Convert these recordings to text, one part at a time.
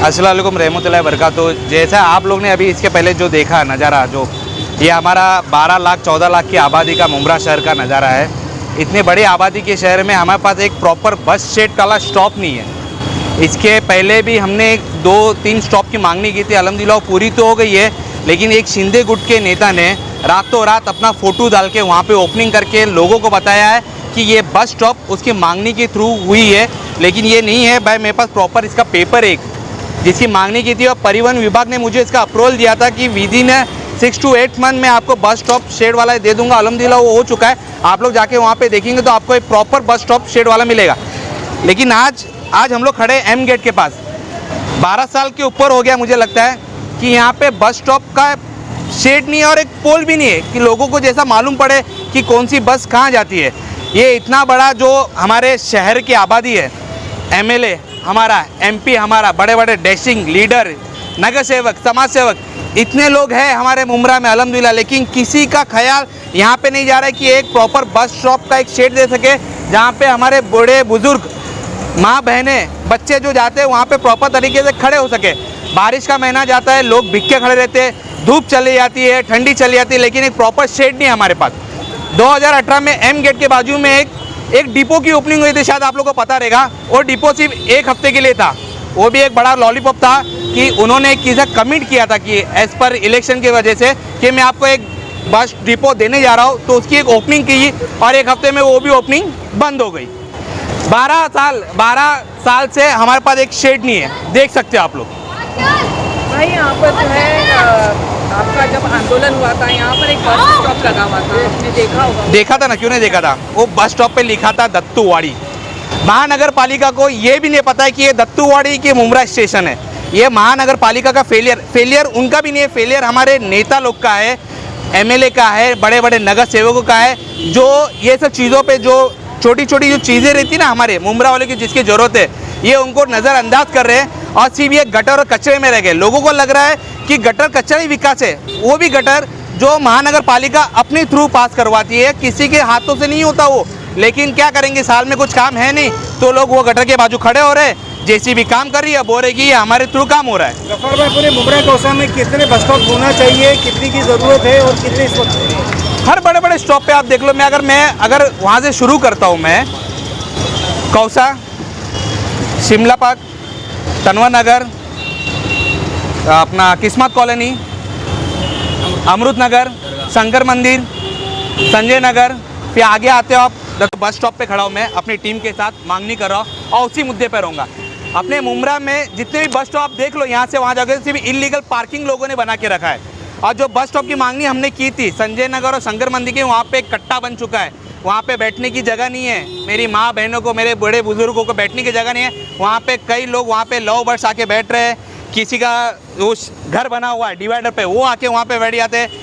अस्सलाम वालेकुम रहमतुल्लाहि व बरकातुहू। जैसा आप लोग ने अभी इसके पहले जो देखा नज़ारा, जो ये हमारा 12 लाख 14 लाख की आबादी का मुमरा शहर का नज़ारा है। इतने बड़ी आबादी के शहर में हमारे पास एक प्रॉपर बस शेड वाला स्टॉप नहीं है। इसके पहले भी हमने 2-3 स्टॉप की मांगनी की थी, अल्हम्दुलिल्लाह पूरी तो हो गई है। लेकिन एक शिंदे गुट के नेता ने रातों रात अपना फ़ोटो डाल के वहाँ पे ओपनिंग करके लोगों को बताया है कि ये बस स्टॉप उसकी मांगनी के थ्रू हुई है, लेकिन ये नहीं है भाई। मेरे पास प्रॉपर इसका पेपर एक जिसकी मांगनी की थी और परिवहन विभाग ने मुझे इसका अप्रूवल दिया था कि विदिन 6 to 8 मंथ में आपको बस स्टॉप शेड वाला दे दूंगा। अल्हम्दुलिल्लाह वो हो चुका है। आप लोग जाके वहाँ पे देखेंगे तो आपको एक प्रॉपर बस स्टॉप शेड वाला मिलेगा। लेकिन आज हम लोग खड़े एम गेट के पास। 12 साल के ऊपर हो गया मुझे लगता है कि यहाँ पे बस स्टॉप का शेड नहीं है और एक पोल भी नहीं है कि लोगों को जैसा मालूम पड़े कि कौन सी बस कहाँ जाती है। ये इतना बड़ा जो हमारे शहर की आबादी है, एमएलए हमारा, एमपी हमारा, बड़े बड़े डैशिंग लीडर, नगर सेवक, समाज सेवक, इतने लोग हैं हमारे मुमरा में अल्हम्दुलिल्लाह, लेकिन किसी का ख्याल यहाँ पे नहीं जा रहा है कि एक प्रॉपर बस स्टॉप का एक शेड दे सके जहाँ पे हमारे बूढ़े बुजुर्ग, माँ बहनें, बच्चे जो जाते हैं वहाँ पे प्रॉपर तरीके से खड़े हो सके। बारिश का महीना जाता है, लोग भिक्के खड़े रहते हैं, धूप चली जाती है, ठंडी चली जाती है, लेकिन एक प्रॉपर शेड नहीं है हमारे पास। 2018 में एम गेट के बाजू में एक डिपो की ओपनिंग हुई थी, शायद आप लोगों को पता रहेगा। वो डिपो सिर्फ 1 हफ्ते के लिए था। वो भी एक बड़ा लॉलीपॉप था कि उन्होंने एक चीज़ कमिट किया था कि एज पर इलेक्शन की वजह से कि मैं आपको एक बस डिपो देने जा रहा हूँ, तो उसकी एक ओपनिंग की और 1 हफ्ते में वो भी ओपनिंग बंद हो गई। 12 साल से हमारे पास एक शेड नहीं है, देख सकते हो आप लोग। भाई यहाँ पर जो है आपका जब आंदोलन हुआ था यहाँ पर एक बस स्टॉप लगा हुआ था, आपने देखा होगा। देखा था ना, क्यों नहीं देखा था। वो बस स्टॉप पे लिखा था दत्तूवाड़ी। महानगर पालिका को ये भी नहीं पता है कि ये दत्तूवाड़ी की मुमरा स्टेशन है। ये महानगर पालिका का फेलियर उनका भी नहीं है, फेलियर हमारे नेता लोग का है, एमएलए का है, बड़े बड़े नगर सेवकों का है, जो ये सब चीज़ों पे जो छोटी छोटी जो चीज़ें रहती ना हमारे मुमरा वाले की, जिसकी ज़रूरत है, ये उनको नज़रअंदाज कर रहे हैं और सिर्फ ये गटर और कचरे में रह गए। लोगों को लग रहा है कि गटर कचरा ही विकास है। वो भी गटर जो महानगर पालिका अपने थ्रू पास करवाती है, किसी के हाथों से नहीं होता वो। लेकिन क्या करेंगे, साल में कुछ काम है नहीं तो लोग वो गटर के बाजू खड़े हो रहे हैं, जेसीबी काम कर रही है, बोल रही कि ये हमारे थ्रू काम हो रहा है। गफ्फार भाई, पूरे मुमरा कौसा में कितने बस स्टॉप होना चाहिए, कितनी की ज़रूरत है और कितने इस वक्त? हर बड़े बड़े स्टॉप पे आप देख लो। मैं अगर वहाँ से शुरू करता हूँ, मैं कौसा, शिमला पार्क, तनवर नगर, अपना किस्मत कॉलोनी, अमृत नगर, शंकर मंदिर, संजय नगर, फिर आगे आते हो आप बस स्टॉप पे खड़ा हूँ मैं अपनी टीम के साथ, मांगनी कर रहा हूँ और उसी मुद्दे पर रहूँगा। अपने मुमरा में जितने भी बस स्टॉप देख लो, यहाँ से वहाँ जाकर सिर्फ इलीगल पार्किंग लोगों ने बना के रखा है। और जो बस स्टॉप की मांगनी हमने की थी संजय नगर और शंकर मंदिर के, वहाँ पे एक कट्टा बन चुका है। वहाँ पे बैठने की जगह नहीं है, मेरी माँ बहनों को, मेरे बड़े बुजुर्गों को बैठने की जगह नहीं है। वहाँ पे कई लोग वहाँ पे लव बर्ड्स आके बैठ रहे हैं, किसी का उस घर बना हुआ है डिवाइडर पे, वो आके वहाँ पे बैठ जाते हैं।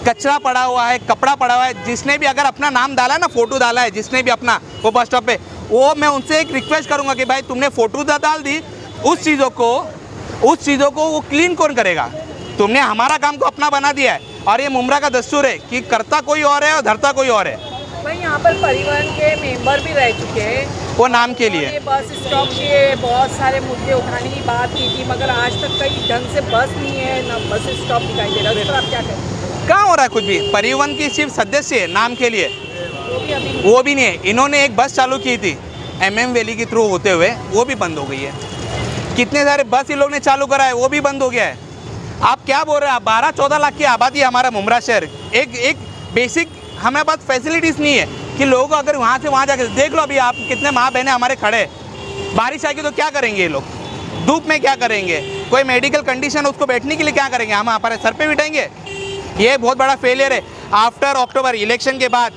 कचरा पड़ा हुआ है, कपड़ा पड़ा हुआ है। जिसने भी अगर अपना नाम डाला है ना, फ़ोटो डाला है जिसने भी अपना वो बस स्टॉप पे, वो मैं उनसे एक रिक्वेस्ट करूँगा कि भाई तुमने फ़ोटो डाल दी, उस चीज़ों को वो क्लीन कौन करेगा? तुमने हमारा काम को अपना बना दिया है। और ये मुमरा का दस्तूर है कि करता कोई और है और धरता कोई और है। भाई यहाँ पर परिवहन के मेंबर भी रह चुके हैं, वो नाम के लिए ये बस स्टॉप के बहुत सारे मुद्दे उठाने की बात की थी, मगर आज तक कहीं ढंग से बस नहीं है, ना बस स्टॉप दिखाई दे रहा है। उस पर आप क्या कहें? कहाँ हो रहा है कुछ भी? परिवहन की सिर्फ सदस्य है नाम के लिए, वो भी नहीं है। इन्होंने एक बस चालू की थी MM वैली के थ्रू होते हुए, वो भी बंद हो गई है। कितने सारे बस इन लोग ने चालू करा है, वो भी बंद हो गया है। आप क्या बोल रहे हैं? 12-14 लाख की आबादी है हमारा मुमरा शहर। एक बेसिक हमारे पास फैसिलिटीज़ नहीं है कि लोग अगर वहाँ से वहाँ जाकर देख लो। अभी आप कितने माँ बहनें हमारे खड़े, बारिश आएगी तो क्या करेंगे ये लोग? धूप में क्या करेंगे? कोई मेडिकल कंडीशन, उसको बैठने के लिए क्या करेंगे? हम हमारे सर पे बिठाएंगे? ये बहुत बड़ा फेलियर है। आफ्टर अक्टूबर इलेक्शन के बाद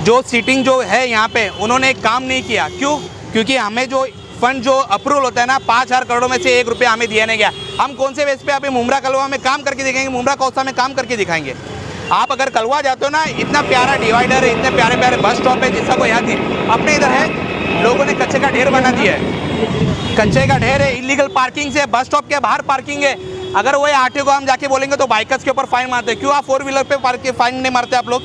जो सीटिंग जो है यहाँ पे, उन्होंने एक काम नहीं किया। क्यों? क्योंकि हमें जो फंड जो अप्रूवल होता है ना, 5,000 करोड़ में से 1 रुपया हमें दिया नहीं गया। हम कौन से बेस पे अभी मुमरा कलवा में काम करके दिखाएंगे, मुमरा कौसा में काम करके दिखाएंगे? आप अगर कलवा जाते हो ना, इतना प्यारा डिवाइडर है, इतने प्यारे प्यारे बस स्टॉप है, जिसका कोई याद नहीं। अपने इधर है, लोगों ने कच्चे का ढेर बना दिया है। कच्चे का ढेर है, इलीगल पार्किंग से, बस स्टॉप के बाहर पार्किंग है। अगर वही आरटीओ को हम जाके बोलेंगे तो बाइकर्स के ऊपर फाइन मारते हैं। क्यों आप 4 व्हीलर पे फाइन नहीं मारते आप लोग?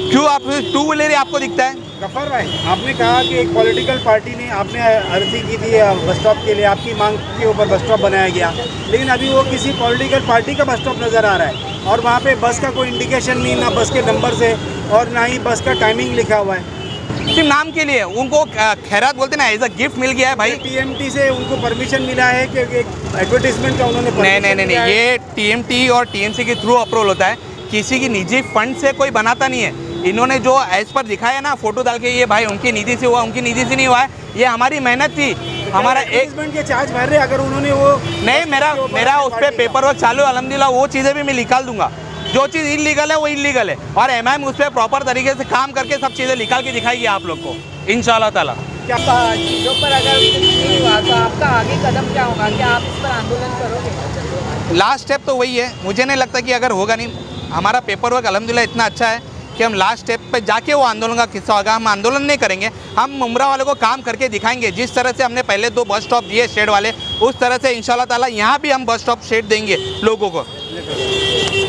क्यों आप टू व्हीलर ही आपको दिखता है? गफ्फार भाई, आपने कहा कि एक पॉलिटिकल पार्टी ने आपने अर्जी की थी बस स्टॉप के लिए, आपकी मांग के ऊपर बस स्टॉप बनाया गया, लेकिन अभी वो किसी पॉलिटिकल पार्टी का बस स्टॉप नज़र आ रहा है और वहाँ पे बस का कोई इंडिकेशन नहीं, ना बस के नंबर से और ना ही बस का टाइमिंग लिखा हुआ है। सिर्फ नाम के लिए उनको खैरात बोलते ना, एज अ गिफ्ट मिल गया है भाई। टीएमटी से उनको परमिशन मिला है कि एक एडवर्टीजमेंट का उन्होंने नहीं, ये टीएमटी और टीएमसी के थ्रू अप्रूवल होता है, किसी की निजी फंड से कोई बनाता नहीं है। इन्होंने जो एज पर दिखाया ना फोटो डाल के, ये भाई उनकी निधि से हुआ, उनकी निधि से नहीं हुआ है, ये हमारी मेहनत थी। हमारा एक के चार्ज भर रहे, अगर उन्होंने वो नहीं, मेरा उस पर पेपर वर्क चालू है अल्हम्दुलिल्लाह, वो चीज़ें भी मैं निकाल दूंगा। जो चीज़ इलीगल है वो इलीगल है और एमआईएम उस पर प्रॉपर तरीके से काम करके सब चीज़ें निकाल के दिखाएगी आप लोग को इंशाल्लाह ताला। क्या चीज़ों पर अगर कुछ नहीं हुआ तो आपका आगे कदम क्या होगा? क्या आप इस पर आंदोलन करोगे? लास्ट स्टेप तो वही है, मुझे नहीं लगता कि अगर होगा नहीं, हमारा पेपर वर्क अल्हम्दुलिल्लाह इतना अच्छा है कि हम लास्ट स्टेप पे जाके वो आंदोलन का किस्सा होगा। हम आंदोलन नहीं करेंगे, हम मुमरा वालों को काम करके दिखाएंगे। जिस तरह से हमने पहले 2 बस स्टॉप दिए शेड वाले, उस तरह से इंशाल्लाह ताला यहाँ भी हम बस स्टॉप शेड देंगे लोगों को।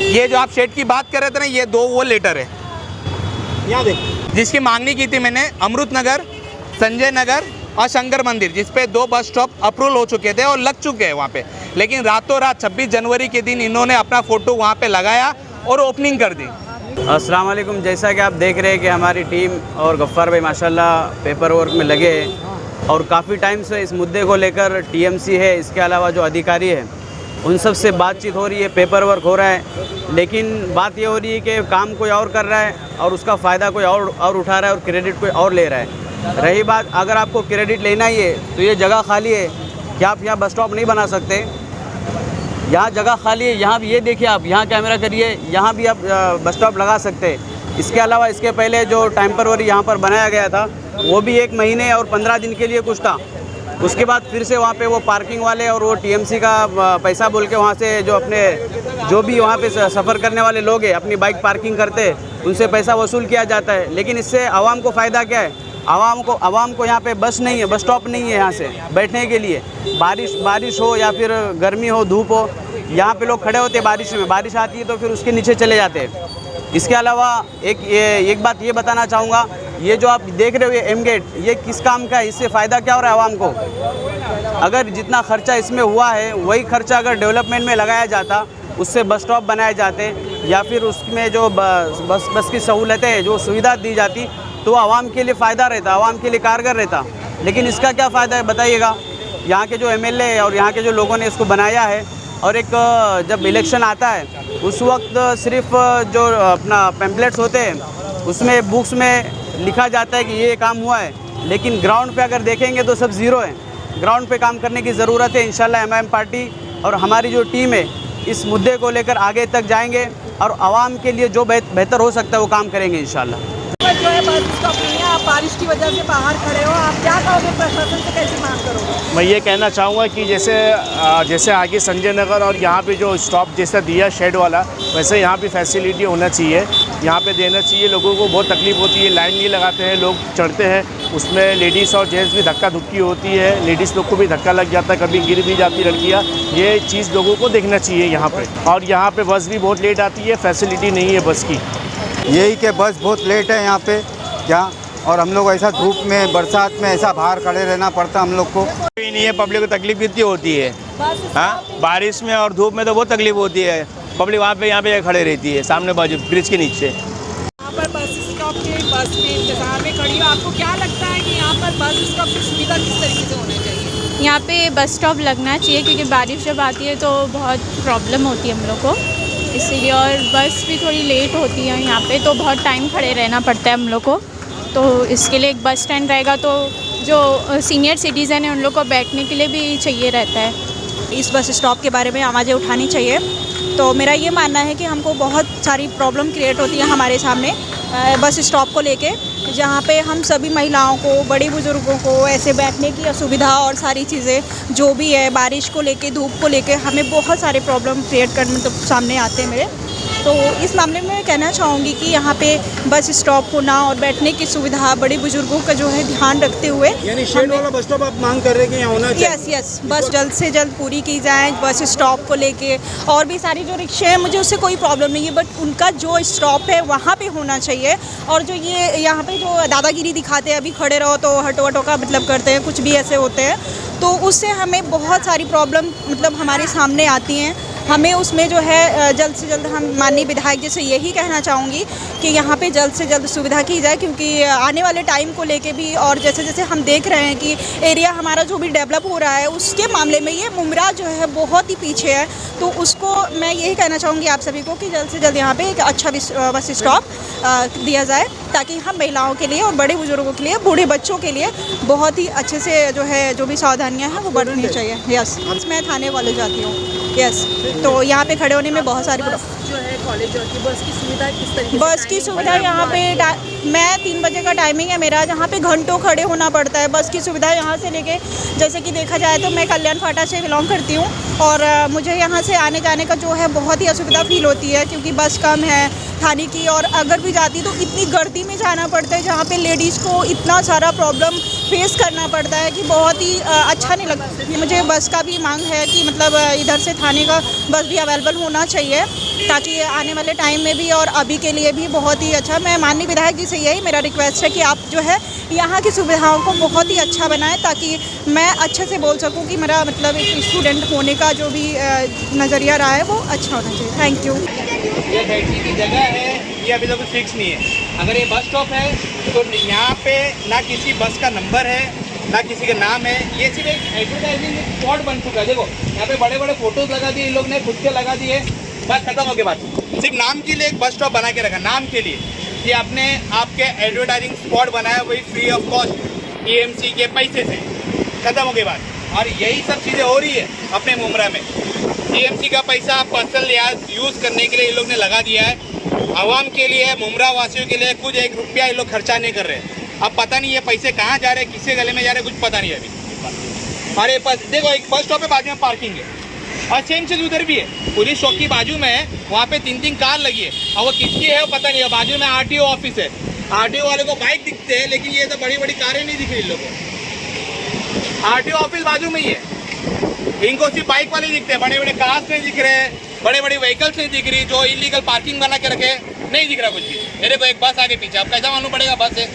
ये जो आप शेड की बात कर रहे थे ना, ये 2 वो लेटर है, यहाँ देखो, जिसकी मांगनी की थी मैंने, अमृत नगर, संजय नगर और शंकर मंदिर, जिस पे 2 बस स्टॉप अप्रूवल हो चुके थे और लग चुके हैं वहाँ पे, लेकिन रातों रात 26 जनवरी के दिन इन्होंने अपना फ़ोटो वहाँ पे लगाया और ओपनिंग कर दी। अस्सलाम वालेकुम। जैसा कि आप देख रहे हैं कि हमारी टीम और गफ्फार भाई माशाल्लाह पेपर वर्क में लगे हैं और काफ़ी टाइम से इस मुद्दे को लेकर टीएमसी है, इसके अलावा जो अधिकारी है उन सब से बातचीत हो रही है, पेपर वर्क हो रहा है, लेकिन बात ये हो रही है कि काम कोई और कर रहा है और उसका फ़ायदा कोई और उठा रहा है और क्रेडिट कोई और ले रहा है। रही बात, अगर आपको क्रेडिट लेना ही है तो ये जगह खाली है, क्या आप यहाँ बस स्टॉप नहीं बना सकते? यहाँ जगह खाली है, यहाँ भी ये देखिए, आप यहाँ कैमरा करिए, यहाँ भी आप बस स्टॉप लगा सकते हैं। इसके अलावा इसके पहले जो टेम्पररी यहाँ पर बनाया गया था वो भी 1 महीने और 15 दिन के लिए कुछ था, उसके बाद फिर से वहाँ पे वो पार्किंग वाले और वो टीएमसी का पैसा बोल के वहाँ से जो अपने जो भी वहाँ पे सफ़र करने वाले लोग हैं अपनी बाइक पार्किंग करते उनसे पैसा वसूल किया जाता है। लेकिन इससे आवाम को फ़ायदा क्या है? आवाम को यहाँ पे बस नहीं है, बस स्टॉप नहीं है यहाँ से बैठने के लिए। बारिश हो या फिर गर्मी हो, धूप हो, यहाँ पे लोग खड़े होते हैं बारिश में, बारिश आती है तो फिर उसके नीचे चले जाते हैं। इसके अलावा एक बात ये बताना चाहूँगा, ये जो आप देख रहे हो ये एम गेट, ये किस काम का है? इससे फ़ायदा क्या हो रहा है आवाम को? अगर जितना खर्चा इसमें हुआ है वही खर्चा अगर डेवलपमेंट में लगाया जाता, उससे बस स्टॉप बनाए जाते या फिर उसमें जो बस की सहूलतें जो सुविधा दी जाती तो आवाम के लिए फ़ायदा रहता, आवाम के लिए कारगर रहता। लेकिन इसका क्या फ़ायदा है बताइएगा? यहाँ के जो एमएलए और यहाँ के जो लोगों ने इसको बनाया है, और एक जब इलेक्शन आता है उस वक्त सिर्फ जो अपना पैम्पलेट्स होते हैं उसमें बुक्स में लिखा जाता है कि ये काम हुआ है, लेकिन ग्राउंड पे अगर देखेंगे तो सब ज़ीरो है। ग्राउंड पे काम करने की ज़रूरत है। इंशाल्लाह एमआईएम पार्टी और हमारी जो टीम है इस मुद्दे को लेकर आगे तक जाएंगे और आवाम के लिए जो बेहतर हो सकता है वो काम करेंगे इंशाल्लाह। जो है बस स्टॉप नहीं है, आप बारिश की वजह से बाहर खड़े हो, आप क्या कहोगे? प्रशासन से कैसे मांग करोगे? मैं ये कहना चाहूँगा कि जैसे आगे संजय नगर और यहाँ पे जो स्टॉप जैसा दिया शेड वाला, वैसे यहाँ भी फैसिलिटी होना चाहिए, यहाँ पे देना चाहिए। लोगों को बहुत तकलीफ होती है, लाइन नहीं लगाते हैं, लोग चढ़ते हैं, उसमें लेडीज़ और जेंट्स भी धक्का धुक्की होती है, लेडीज़ लोग को भी धक्का लग जाता है, कभी गिर भी जाती लड़कियाँ। ये चीज़ लोगों को देखना चाहिए यहाँ पर। और यहाँ पर बस भी बहुत लेट आती है, फैसिलिटी नहीं है बस की। यही कि बस बहुत लेट है यहाँ पे क्या, और हम लोग ऐसा धूप में बरसात में ऐसा बाहर खड़े रहना पड़ता हम लोग को। कोई नहीं है, पब्लिक को तकलीफ कितनी होती है। हाँ, बारिश में और धूप में तो बहुत तकलीफ होती है। पब्लिक वहाँ पे यहाँ पे खड़े रहती है सामने बाजू ब्रिज के नीचे। यहाँ पर बस स्टॉप के बस में इंतजार में खड़ी हो, आपको क्या लगता है कि यहाँ पर बस स्टॉप की सुविधा किस तरीके से होनी चाहिए? यहाँ पे बस स्टॉप लगना चाहिए क्योंकि बारिश जब आती है तो बहुत प्रॉब्लम होती है हम लोग को, इसीलिए। और बस भी थोड़ी लेट होती है यहाँ पे, तो बहुत टाइम खड़े रहना पड़ता है हम लोग को। तो इसके लिए एक बस स्टैंड रहेगा तो जो सीनियर सिटीज़न है उन लोग को बैठने के लिए भी चाहिए रहता है। इस बस स्टॉप के बारे में आवाज़ें उठानी चाहिए। तो मेरा ये मानना है कि हमको बहुत सारी प्रॉब्लम क्रिएट होती है हमारे सामने बस स्टॉप को लेके, जहाँ पे हम सभी महिलाओं को, बड़े बुज़ुर्गों को ऐसे बैठने की असुविधा और सारी चीज़ें जो भी है, बारिश को लेके, धूप को लेके हमें बहुत सारे प्रॉब्लम क्रिएट करने तो सामने आते हैं मेरे। तो इस मामले में मैं कहना चाहूँगी कि यहाँ पे बस स्टॉप होना और बैठने की सुविधा, बड़े बुजुर्गों का जो है ध्यान रखते हुए, यानी शेड वाला बस स्टॉप आप मांग कर रहे हैं कि यहाँ होना चाहिए। यस बस जल्द से जल्द पूरी की जाए बस स्टॉप को लेके। और भी सारी जो रिक्शे हैं मुझे उससे कोई प्रॉब्लम नहीं है, बट उनका जो स्टॉप है वहाँ पे होना चाहिए। और जो ये यहाँ पे जो दादागिरी दिखाते हैं, अभी खड़े रहो तो हटो हटो का मतलब करते हैं, कुछ भी ऐसे होते हैं, तो उससे हमें बहुत सारी प्रॉब्लम मतलब हमारे सामने आती हैं। हमें उसमें जो है जल्द से जल्द, हम माननीय विधायक जी से यही कहना चाहूँगी कि यहाँ पे जल्द से जल्द सुविधा की जाए, क्योंकि आने वाले टाइम को लेके भी और जैसे जैसे हम देख रहे हैं कि एरिया हमारा जो भी डेवलप हो रहा है उसके मामले में ये मुमरा जो है बहुत ही पीछे है। तो उसको मैं यही कहना चाहूँगी आप सभी को कि जल्द से जल्द यहाँ पे एक अच्छा बस स्टॉप दिया जाए, ताकि हम महिलाओं के लिए और बड़े बुजुर्गों के लिए, बूढ़े बच्चों के लिए बहुत ही अच्छे से जो है जो भी सावधानियाँ हैं वो बरतनी चाहिए। यस, मैं थाने वाले जाती हूँ। यस, तो यहाँ पे खड़े होने में बहुत सारी जो है कॉलेज की बस की सुविधा किस तरीके से? बस की सुविधा यहाँ पे मैं 3 बजे का टाइमिंग है मेरा, जहाँ पे घंटों खड़े होना पड़ता है। बस की सुविधा यहाँ से लेके, जैसे कि देखा जाए तो मैं कल्याण फाटा से बिलोंग करती हूँ और मुझे यहाँ से आने जाने का जो है बहुत ही असुविधा फील होती है, क्योंकि बस कम है थाने की, और अगर भी जाती तो इतनी गर्दी में जाना पड़ता है जहाँ पे लेडीज़ को इतना सारा प्रॉब्लम फेस करना पड़ता है कि बहुत ही अच्छा नहीं लगता। मुझे बस का भी मांग है कि मतलब इधर से थाने का बस भी अवेलेबल होना चाहिए, ताकि आने वाले टाइम में भी और अभी के लिए भी बहुत ही अच्छा। मैं माननीय विधायक जी से यही मेरा रिक्वेस्ट है कि आप जो है यहाँ की सुविधाओं को बहुत ही अच्छा बनाएं, ताकि मैं अच्छे से बोल सकूँ कि मेरा मतलब एक स्टूडेंट होने का जो भी नज़रिया रहा है वो अच्छा होना चाहिए। Thank you. ये बैठने की जगह है, ये अभी तक फिक्स नहीं है। अगर ये बस स्टॉप है तो यहाँ पे ना किसी बस का नंबर है, ना किसी का नाम है, ये सिर्फ एक एडवर्टाइजिंग स्पॉट बन चुका है। देखो यहाँ पे बड़े बड़े फोटोज लगा दिए इन लोग ने, खुद के लगा दिए, बस खत्म हो गया बात। सिर्फ नाम के लिए एक बस स्टॉप बना के रखा, नाम के लिए। ये आपने आपके एडवर्टाइजिंग स्पॉट बनाया, वही फ्री ऑफ कॉस्ट EMC के पैसे से, खत्म हो गई बात। और यही सब चीज़ें हो रही है अपने मुमरा में। EMC का पैसा पर्सनल यूज़ करने के लिए ये लोग ने लगा दिया है, आवाम के लिए, मुमरा वासियों के लिए कुछ 1 रुपया ये लोग खर्चा नहीं कर रहे। अब पता नहीं ये पैसे कहाँ जा रहे हैं, किसके गले में जा रहे हैं, कुछ पता नहीं है अभी। अरे बस देखो एक बस स्टॉप पे बाजू में पार्किंग है, और सेम चीज़ उधर भी है, पुलिस चौक की बाजू में है, वहाँ पे 3-3 कार लगी है, और वो किसकी है वो पता नहीं है। बाजू में RTO ऑफिस है, RTO वाले को बाइक दिखते हैं, लेकिन ये तो बड़ी बड़ी कारें नहीं दिख रही इन लोगों को। RTO ऑफिस बाजू में ही है, इनको सिर्फ बाइक वाले दिखते हैं, बड़े बड़े कार्स नहीं दिख रहे हैं, बड़े बड़े व्हीकल्स नहीं दिख रही, जो इलीगल पार्किंग बना के रखे नहीं दिख रहा कुछ भी। मेरे को एक बस आगे पीछे, अब कैसा मालूम पड़ेगा बस है।